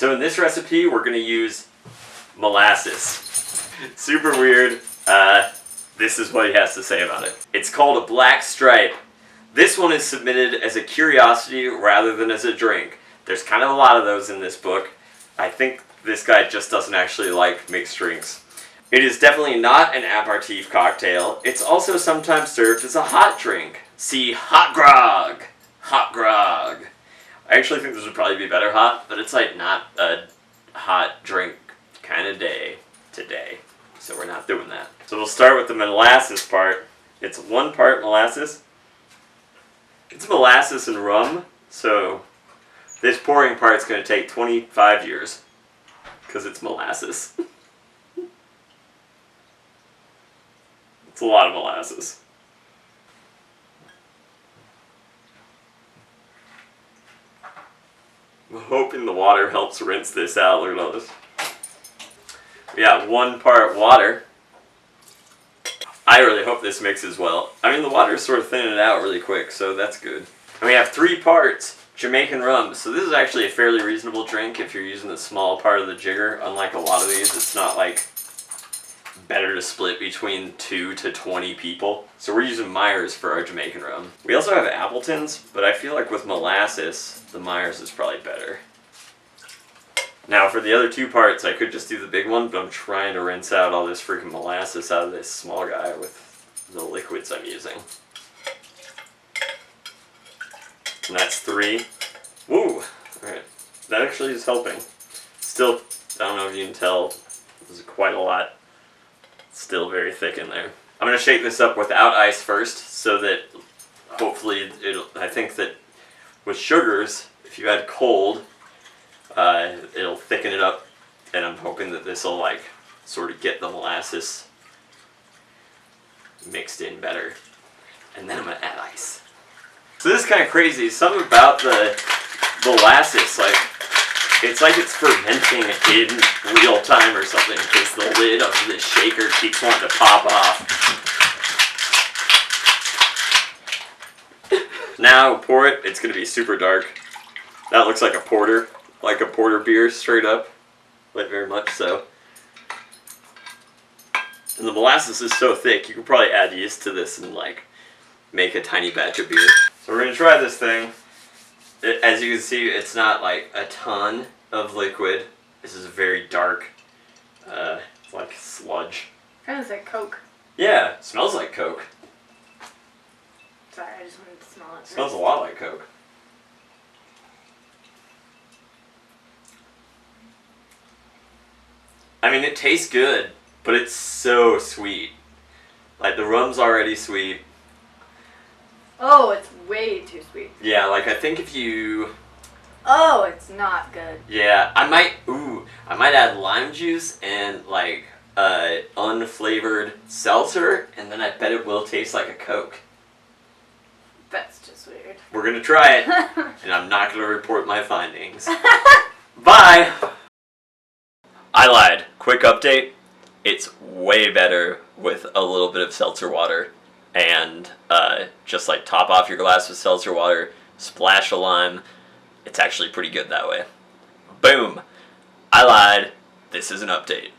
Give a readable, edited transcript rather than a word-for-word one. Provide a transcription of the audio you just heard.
So in this recipe, we're going to use molasses. Super weird. This is what he has to say about it. It's called a black stripe. This one is submitted as a curiosity rather than as a drink. There's kind of a lot of those in this book. I think this guy just doesn't actually like mixed drinks. It is definitely not an aperitif cocktail. It's also sometimes served as a hot drink. See hot grog. Hot grog. I actually think this would probably be better hot, but it's like not a hot drink kind of day today. So we're not doing that. So we'll start with the molasses part. It's 1 part molasses. It's molasses and rum, so this pouring part's going to take 25 years because it's molasses. It's a lot of molasses. I'm hoping the water helps rinse this out. Look at all this. We got 1 part water. I really hope this mixes well. I mean, the water is sort of thinning it out really quick, so that's good. And we have 3 parts Jamaican rum. So this is actually a fairly reasonable drink if you're using the small part of the jigger. Unlike a lot of these, it's not like better to split between 2 to 20 people. So we're using Myers for our Jamaican rum. We also have Appleton's, but I feel like with molasses, the Myers is probably better. Now for the other 2 parts, I could just do the big one, but I'm trying to rinse out all this freaking molasses out of this small guy with the liquids I'm using. And that's 3. Woo! Alright, that actually is helping. Still, I don't know if you can tell, this is quite a lot. Still very thick in there. I'm going to shake this up without ice first, so that hopefully, I think that with sugars, if you add cold, it'll thicken it up, and I'm hoping that this will like sort of get the molasses mixed in better. And then I'm going to add ice. So this is kind of crazy. Something about the molasses, like, it's like it's fermenting in real time or something, because the lid of this shaker keeps wanting to pop off. Now pour it. It's going to be super dark. That looks like a porter beer straight up, like very much so. And the molasses is so thick, you could probably add yeast to this and like make a tiny batch of beer. So we're going to try this thing. As you can see, it's not like a ton of liquid. This is very dark. It's like sludge. Kind of like Coke. Yeah, it smells like Coke. Sorry, I just wanted to smell it. It smells a lot like Coke. I mean, it tastes good, but it's so sweet. Like, the rum's already sweet. Oh, it's way too sweet. Yeah, like, I think if you... Oh, it's not good. Yeah, I might add lime juice and, like, unflavored seltzer, and then I bet it will taste like a Coke. That's just weird. We're gonna try it, and I'm not gonna report my findings. Bye! I lied. Quick update. It's way better with a little bit of seltzer water. And just like top off your glass with seltzer water, splash a lime. It's actually pretty good that way. Boom! I lied. This is an update.